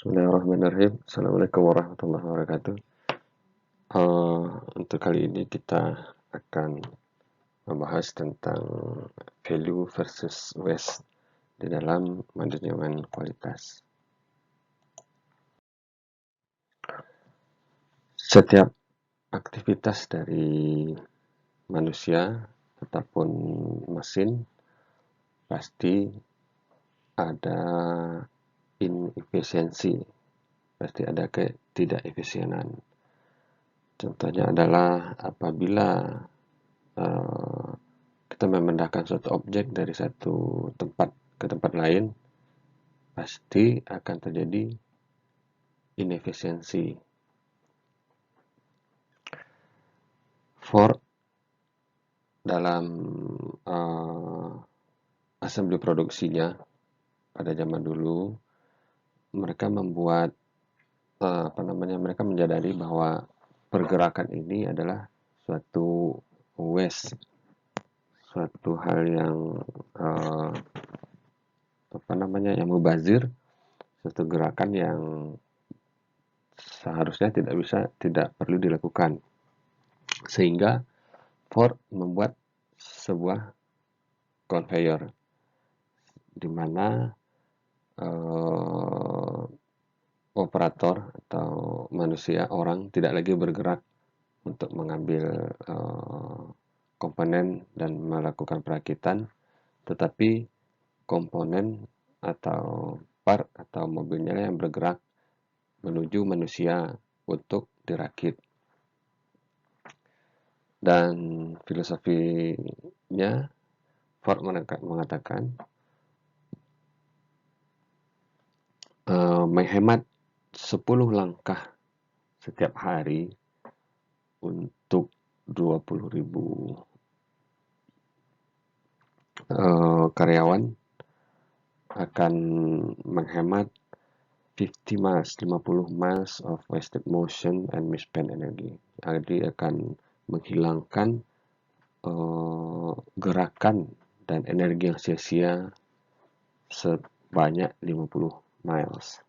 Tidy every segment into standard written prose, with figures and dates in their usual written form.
Bismillahirrahmanirrahim. Assalamualaikum warahmatullahi wabarakatuh. Untuk kali ini kita akan membahas tentang value versus waste di dalam manajemen kualitas. Setiap aktivitas dari manusia ataupun mesin pasti ada inefisiensi, pasti ada ketidakefisienan. Contohnya adalah apabila kita memindahkan suatu objek dari satu tempat ke tempat lain, pasti akan terjadi inefisiensi. Ford dalam assembly produksinya pada zaman dulu, mereka membuat mereka menyadari bahwa pergerakan ini adalah suatu waste, suatu hal yang yang mubazir, suatu gerakan yang seharusnya tidak perlu dilakukan. Sehingga Ford membuat sebuah conveyor di mana operator atau manusia, orang tidak lagi bergerak untuk mengambil komponen dan melakukan perakitan, tetapi komponen atau part atau mobilnya yang bergerak menuju manusia untuk dirakit. Dan filosofinya Ford mengatakan menghemat 10 langkah setiap hari untuk 20.000 karyawan akan menghemat 50 miles of wasted motion and misspent energy. Jadi akan menghilangkan gerakan dan energi yang sia-sia sebanyak 50 miles.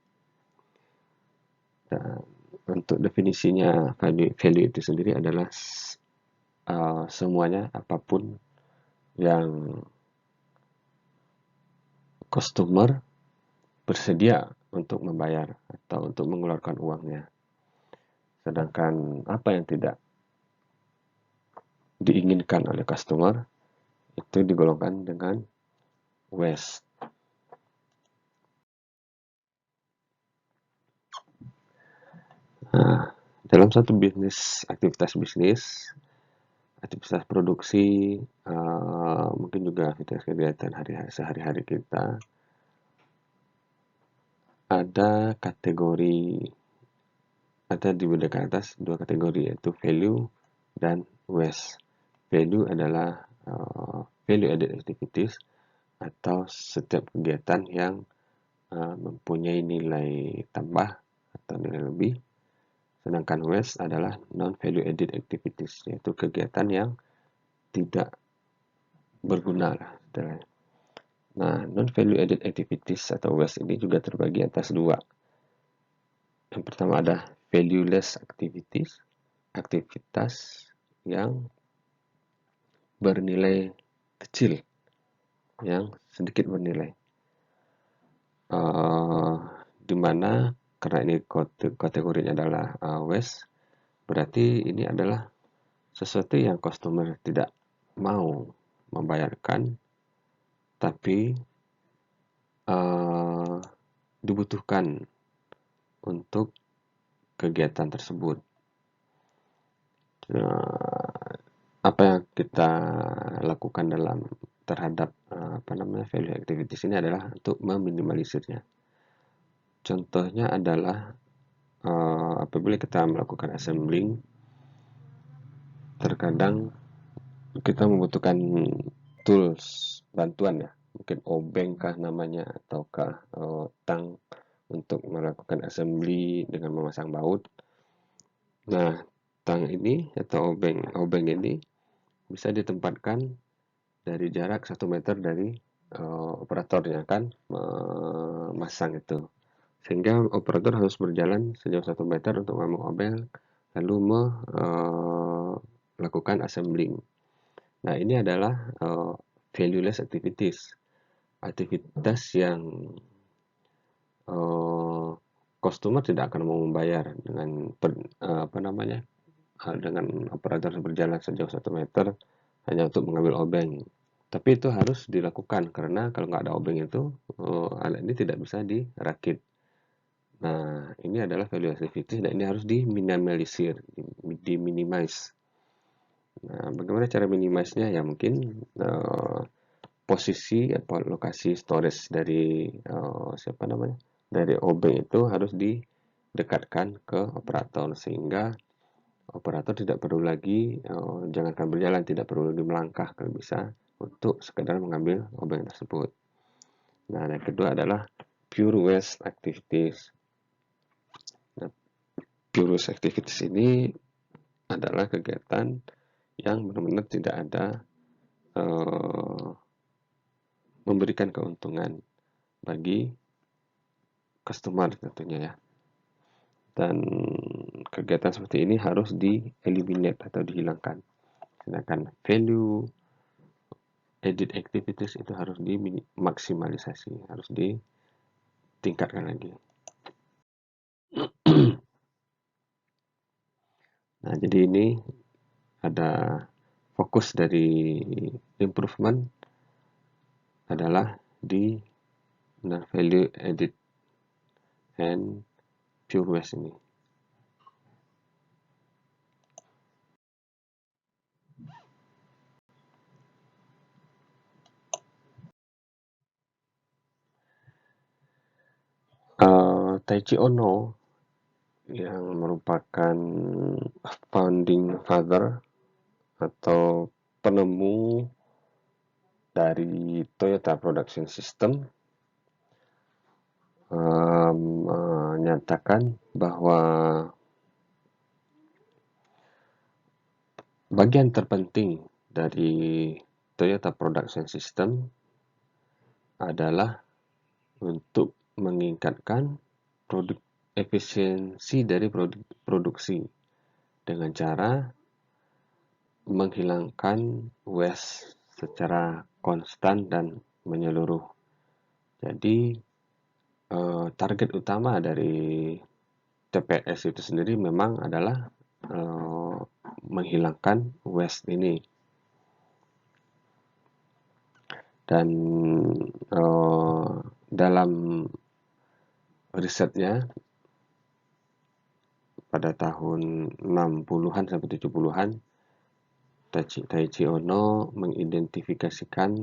Dan untuk definisinya value itu sendiri adalah semuanya, apapun yang customer bersedia untuk membayar atau untuk mengeluarkan uangnya. Sedangkan apa yang tidak diinginkan oleh customer itu digolongkan dengan waste. Nah, dalam satu aktivitas bisnis, aktivitas produksi, mungkin juga aktivitas kegiatan sehari-hari kita, ada di bagian atas dua kategori, yaitu value dan waste. Value adalah value added activities atau setiap kegiatan yang mempunyai nilai tambah atau nilai lebih. Sedangkan waste adalah non-value added activities, yaitu kegiatan yang tidak berguna lah. Nah, non-value added activities atau waste ini juga terbagi atas dua. Yang pertama ada valueless activities, aktivitas yang bernilai kecil, yang sedikit bernilai. Di mana karena ini kategorinya adalah waste, berarti ini adalah sesuatu yang customer tidak mau membayarkan, tapi dibutuhkan untuk kegiatan tersebut. Apa yang kita lakukan terhadap value activities ini adalah untuk meminimalisirnya. Contohnya adalah apabila kita melakukan assembling, terkadang kita membutuhkan tools, bantuan ya, mungkin obeng kah namanya, ataukah tang untuk melakukan assembly dengan memasang baut. Nah, tang ini atau obeng ini bisa ditempatkan dari jarak 1 meter dari operatornya kan memasang itu, sehingga operator harus berjalan sejauh 1 meter untuk mengambil obeng, lalu melakukan assembling. Nah, ini adalah valueless activities, aktivitas yang customer tidak akan mau membayar dengan dengan operator berjalan sejauh 1 meter hanya untuk mengambil obeng. Tapi itu harus dilakukan karena kalau nggak ada obeng itu alat ini tidak bisa dirakit. Nah, ini adalah value activities dan ini harus diminimalisir, diminimize. Nah, bagaimana cara minimize-nya? Ya mungkin posisi atau lokasi storage dari dari obeng itu harus didekatkan ke operator sehingga operator tidak perlu lagi jangankan berjalan, tidak perlu lagi melangkah kalau bisa untuk sekedar mengambil obeng tersebut. Nah, yang kedua adalah pure waste activities. Nah, pure waste activities ini adalah kegiatan yang benar-benar tidak ada memberikan keuntungan bagi customer tentunya ya. Dan kegiatan seperti ini harus di-eliminate atau dihilangkan. Sedangkan value edit activities itu harus dimaksimalisasi, harus ditingkatkan lagi. Nah, jadi ini ada fokus dari improvement adalah di value edit and pure waste ini. Taichi Ohno yang merupakan founding father atau penemu dari Toyota Production System menyatakan bahwa bagian terpenting dari Toyota Production System adalah untuk meningkatkan efisiensi dari produksi dengan cara menghilangkan waste secara konstan dan menyeluruh. Jadi target utama dari TPS itu sendiri memang adalah menghilangkan waste ini. Dan dalam risetnya pada tahun 60-an sampai 70-an, Taichi Ohno mengidentifikasikan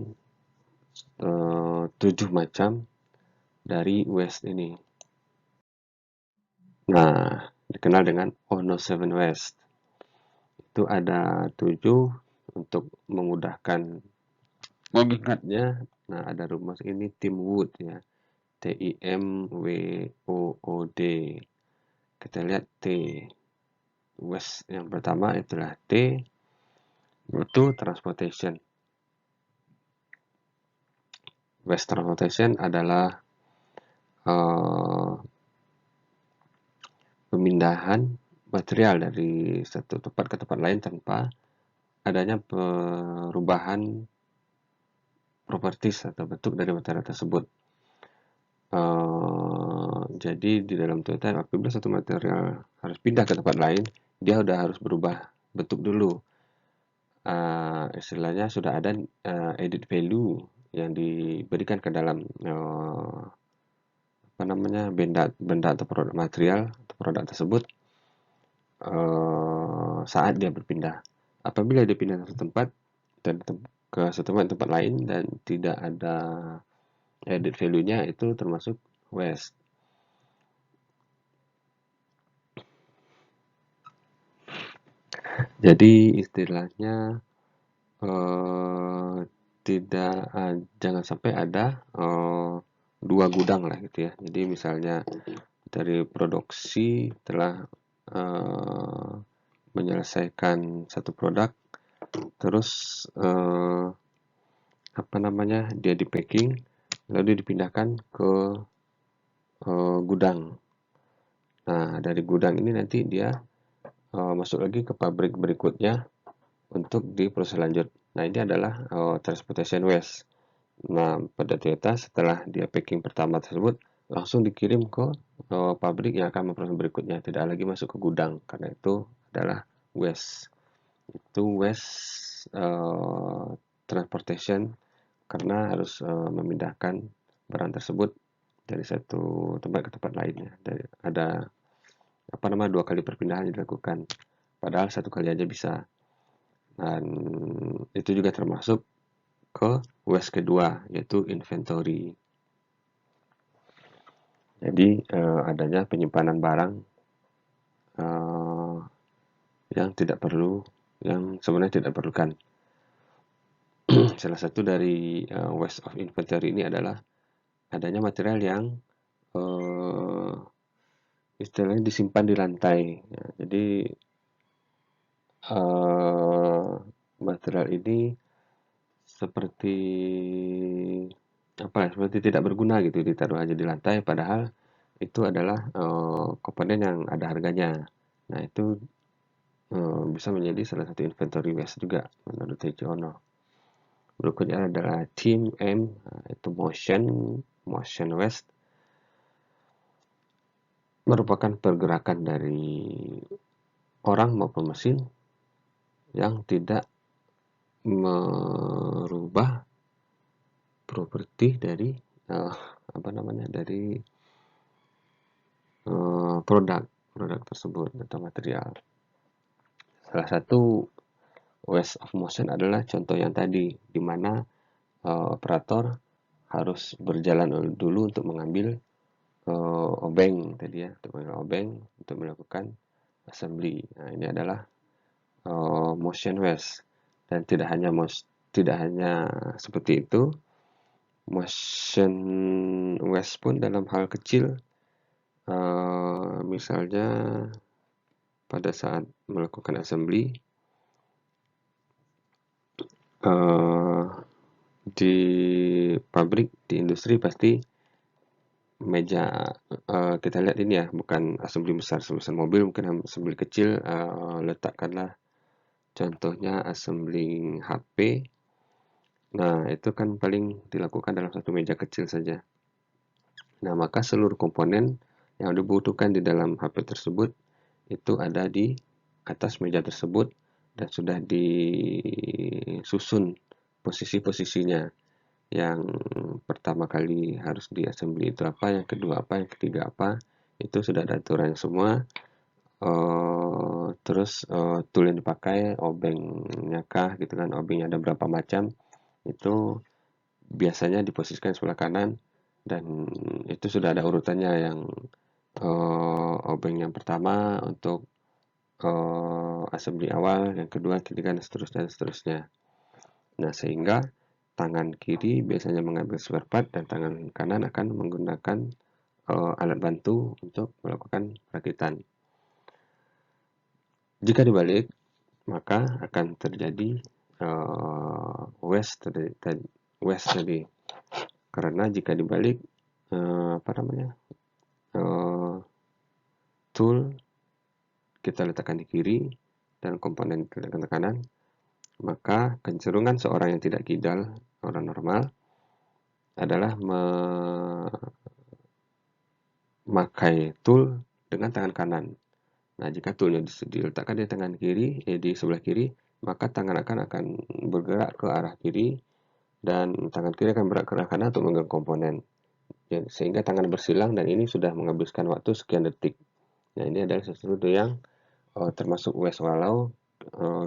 7 macam dari waste ini. Nah, dikenal dengan Ohno 7 Waste. Itu ada 7 untuk memudahkan mengingatnya. Nah, ada rumus ini Timwood ya. TIMWOOD. Kita lihat T. Waste yang pertama itulah T, yaitu transportation. Waste transportation adalah pemindahan material dari satu tempat ke tempat lain tanpa adanya perubahan properties atau bentuk dari material tersebut. Jadi di dalam Toyota apabila satu material harus pindah ke tempat lain, dia udah harus berubah bentuk dulu. Istilahnya sudah ada edit value yang diberikan ke dalam benda atau produk material atau produk tersebut saat dia berpindah. Apabila dia pindah ke satu tempat dan ke satu tempat lain dan tidak ada edit value-nya, itu termasuk waste. Jadi istilahnya jangan sampai ada dua gudang lah gitu ya. Jadi misalnya dari produksi telah menyelesaikan satu produk, terus dia di packing, lalu dipindahkan ke gudang. Nah, dari gudang ini nanti dia masuk lagi ke pabrik berikutnya untuk diproses lanjut. Nah, ini adalah transportation waste. Nah, pada Toyota setelah dia packing pertama tersebut langsung dikirim ke pabrik yang akan memproses berikutnya, tidak lagi masuk ke gudang karena itu adalah waste. Itu waste transportation karena harus memindahkan barang tersebut dari satu tempat ke tempat lainnya. Ada dua kali perpindahan yang dilakukan, padahal satu kali aja bisa. Dan itu juga termasuk ke waste kedua, yaitu inventory. Jadi adanya penyimpanan barang yang tidak perlu, yang sebenarnya tidak perlukan. Salah satu dari waste of inventory ini adalah adanya material yang istilahnya disimpan di lantai. Ya, jadi material ini seperti seperti tidak berguna gitu, ditaruh aja di lantai, padahal itu adalah komponen yang ada harganya. Nah, itu bisa menjadi salah satu inventory waste juga menurut Teichi Ono. Berikutnya adalah Team M, itu motion waste, merupakan pergerakan dari orang maupun mesin yang tidak merubah properti dari dari produk tersebut atau material. Salah satu waste of motion adalah contoh yang tadi, di mana operator harus berjalan dulu untuk mengambil obeng tadi ya, untuk melakukan assembly. Nah, ini adalah motion waste, dan tidak hanya seperti itu, motion waste pun dalam hal kecil, misalnya pada saat melakukan assembly di pabrik, di industri pasti meja kita lihat ini ya, bukan assembly besar sebesar mobil, mungkin assembly kecil, letakkanlah contohnya assembly HP. Nah, itu kan paling dilakukan dalam satu meja kecil saja. Nah, maka seluruh komponen yang dibutuhkan di dalam HP tersebut itu ada di atas meja tersebut dan sudah disusun posisi-posisinya. Yang pertama kali harus diassembly itu apa, yang kedua apa, yang ketiga apa, itu sudah ada aturan semua. Terus tool yang dipakai, obengnya kah gitu kan, obengnya ada berapa macam, itu biasanya diposisikan sebelah kanan, dan itu sudah ada urutannya, yang obeng yang pertama untuk assembly awal, yang kedua, ketiga, dan seterusnya. Nah, sehingga tangan kiri biasanya mengambil spare part dan tangan kanan akan menggunakan alat bantu untuk melakukan perakitan. Jika dibalik, maka akan terjadi waste tadi. Karena jika dibalik, tool kita letakkan di kiri dan komponen kita letakkan di kanan, maka kecenderungan seorang yang tidak kidal, orang normal, adalah memakai tool dengan tangan kanan. Nah, jika toolnya diletakkan di tangan kiri, di sebelah kiri, maka tangan akan bergerak ke arah kiri, dan tangan kiri akan bergerak ke arah kanan untuk memegang komponen. Ya, sehingga tangan bersilang, dan ini sudah menghabiskan waktu sekian detik. Nah, ini adalah sesuatu yang termasuk waste, walau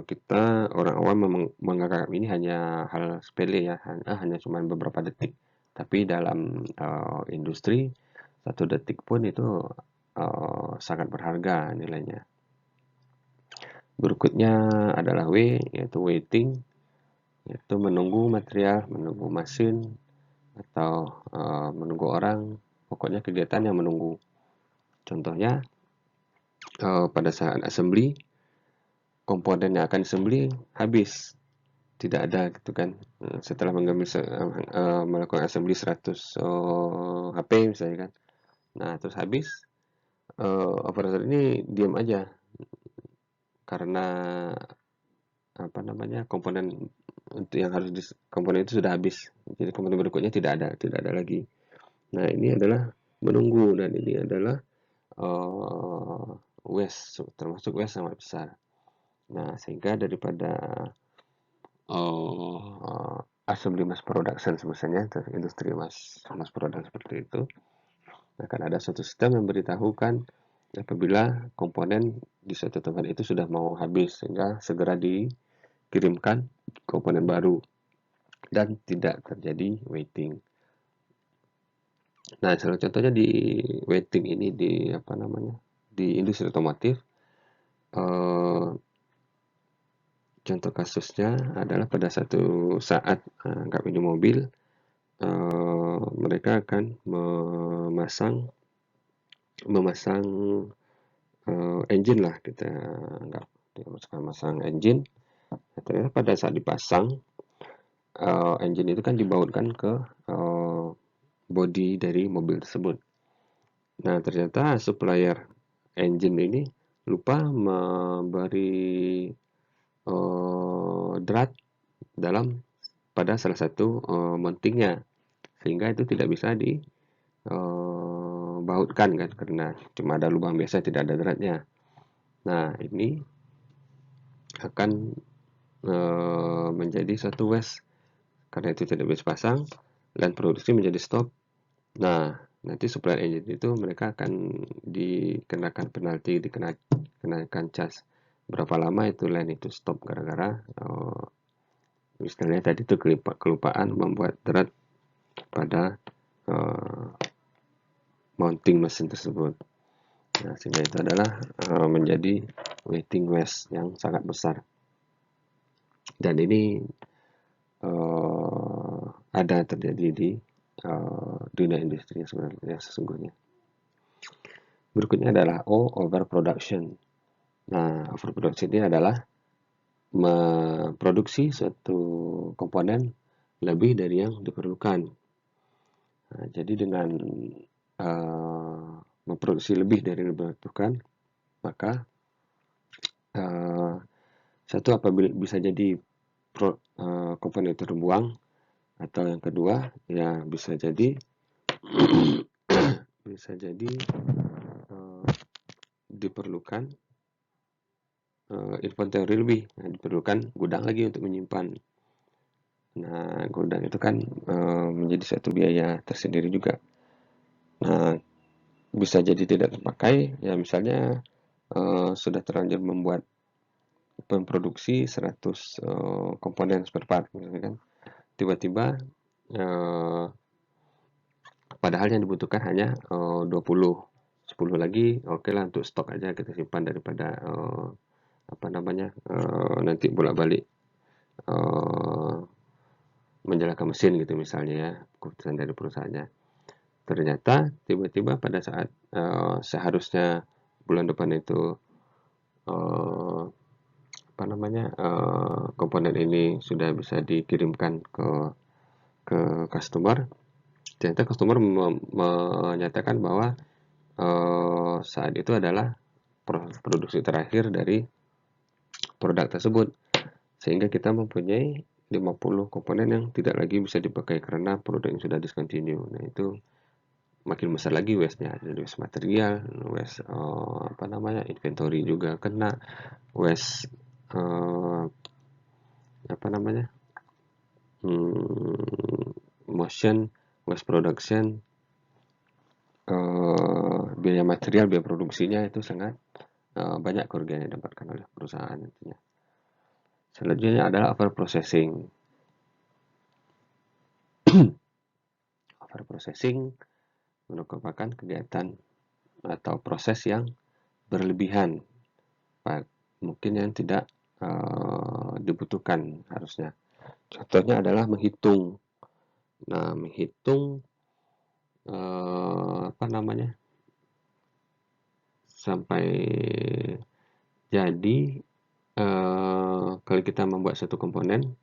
kita orang awam menganggap ini hanya hal sepele ya, hanya cuma beberapa detik. Tapi dalam industri, 1 detik pun itu sangat berharga nilainya. Berikutnya adalah W, yaitu waiting, yaitu menunggu material, menunggu mesin, atau menunggu orang, pokoknya kegiatan yang menunggu. Contohnya, pada saat assembly, komponen yang akan assembly habis, tidak ada gitu kan. Setelah melakukan assembly 100 HP misalnya kan, Nah, terus habis operator ini diam aja karena apa namanya, komponen untuk yang harus komponen itu sudah habis. Jadi komponen berikutnya tidak ada lagi. Nah, ini adalah menunggu, dan ini adalah waste, termasuk waste sangat besar. Nah, sehingga daripada assembly mass production sebesarnya, industri mass production seperti itu, akan ada suatu sistem yang memberitahukan apabila komponen di suatu tempat itu sudah mau habis, sehingga segera dikirimkan komponen baru dan tidak terjadi waiting. Nah, salah contohnya di waiting ini di apa namanya, di industri otomotif. Contoh kasusnya adalah pada satu saat nggak punya mobil, mereka akan memasang engine lah, kita nggak memasang engine. Ternyata pada saat dipasang engine itu kan dibautkan ke bodi dari mobil tersebut. Nah, ternyata supplier engine ini lupa memberi drat pada salah satu mountingnya, sehingga itu tidak bisa dibautkan kan, karena cuma ada lubang biasa, tidak ada dratnya. Nah, ini akan menjadi satu waste karena itu tidak bisa pasang dan produksi menjadi stop. Nah, nanti supplier engine itu mereka akan dikenakan penalti, dikenakan charge berapa lama itu line itu stop gara-gara misalnya tadi itu kelupaan membuat drat pada mounting mesin tersebut. Nah, sehingga itu adalah menjadi waiting waste yang sangat besar. Dan ini ada terjadi di dunia industri sebenarnya sesungguhnya. Berikutnya adalah overproduction. Nah, overproduction ini adalah memproduksi suatu komponen lebih dari yang diperlukan. Nah, jadi dengan memproduksi lebih dari yang diperlukan, maka satu apabila bisa jadi komponen itu terbuang, atau yang kedua ya bisa jadi diperlukan inventory lebih. Nah, diperlukan gudang lagi untuk menyimpan. Nah, gudang itu kan menjadi satu biaya tersendiri juga. Nah, bisa jadi tidak terpakai, ya misalnya sudah terlanjur memproduksi 100 komponen spare part, misalnya kan. Tiba-tiba padahal yang dibutuhkan hanya 20, 10 lagi oke lah untuk stok aja, kita simpan daripada nanti bolak-balik menjalankan mesin gitu misalnya ya, keputusan dari perusahaannya. Ternyata tiba-tiba pada saat seharusnya bulan depan itu komponen ini sudah bisa dikirimkan ke customer, ternyata customer menyatakan bahwa saat itu adalah proses produksi terakhir dari produk tersebut, sehingga kita mempunyai 50 komponen yang tidak lagi bisa dipakai karena produk yang sudah discontinue. Nah, itu makin besar lagi waste-nya. Jadi waste material, waste inventory juga kena, waste motion, waste production, biaya material, biaya produksinya itu sangat banyak kerugian yang didapatkan oleh perusahaan nantinya. Selanjutnya adalah overprocessing. Overprocessing merupakan kegiatan atau proses yang berlebihan, mungkin yang tidak dibutuhkan harusnya. Contohnya adalah menghitung. Nah, menghitung sampai jadi kalau kita membuat satu komponen,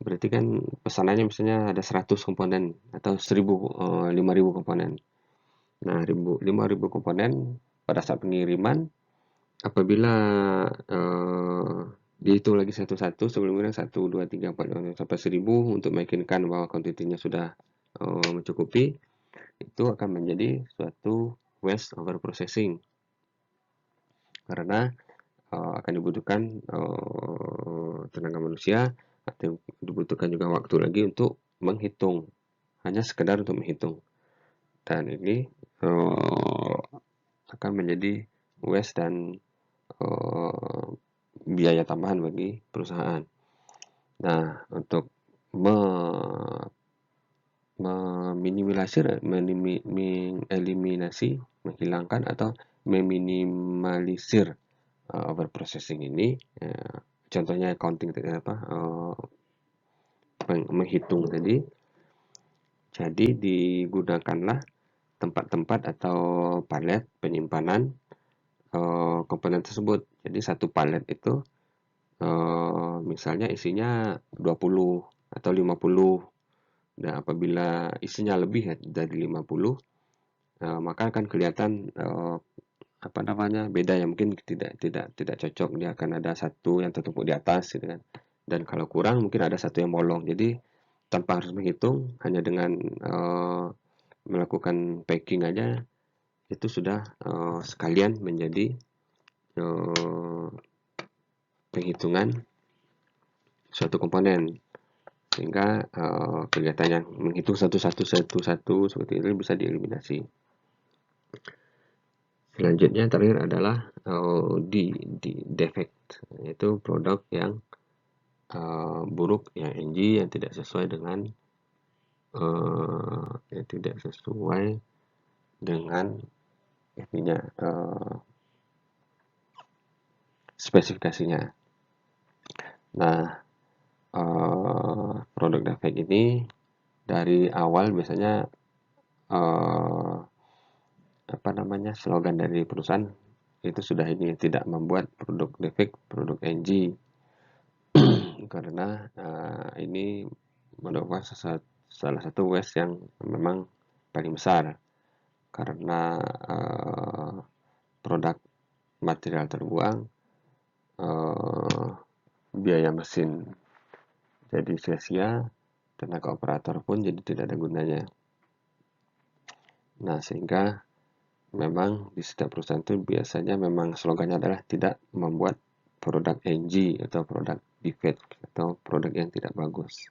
berarti kan pesanannya misalnya ada 100 komponen atau 1000, 5000 komponen. Nah, 5.000 komponen pada saat pengiriman, apabila dihitung lagi satu-satu sebelumnya 1, 2, 3, 4, 5, sampai 1000 untuk meyakinkan bahwa kuantitinya sudah mencukupi, itu akan menjadi suatu waste over processing, karena akan dibutuhkan tenaga manusia atau dibutuhkan juga waktu lagi untuk menghitung, hanya sekedar untuk menghitung, dan ini akan menjadi waste dan biaya tambahan bagi perusahaan. Nah, untuk mengeliminasi, menghilangkan atau meminimalisir overprocessing ini, contohnya counting menghitung tadi, jadi digunakanlah tempat-tempat atau palet penyimpanan komponen tersebut. Jadi satu palet itu misalnya isinya 20 atau 50. Dan apabila isinya lebih dari 50, maka akan kelihatan beda, yang mungkin tidak cocok. Dia akan ada satu yang tertumpuk di atas gitu kan. Dan kalau kurang mungkin ada satu yang bolong. Jadi tanpa harus menghitung, hanya dengan melakukan packing aja itu sudah sekalian menjadi penghitungan suatu komponen, sehingga kegiatan yang menghitung satu-satu seperti ini bisa dieliminasi. Selanjutnya terakhir adalah defect, yaitu produk yang buruk, yang NG, yang tidak sesuai dengan ininya, spesifikasinya. Nah, produk defect ini dari awal biasanya slogan dari perusahaan itu sudah ini, tidak membuat produk defect, produk NG, karena ini merupakan salah satu waste yang memang paling besar, karena produk material terbuang, biaya mesin jadi sia-sia, tenaga operator pun jadi tidak ada gunanya. Nah, sehingga memang di setiap perusahaan itu biasanya memang slogannya adalah tidak membuat produk NG atau produk defect atau produk yang tidak bagus.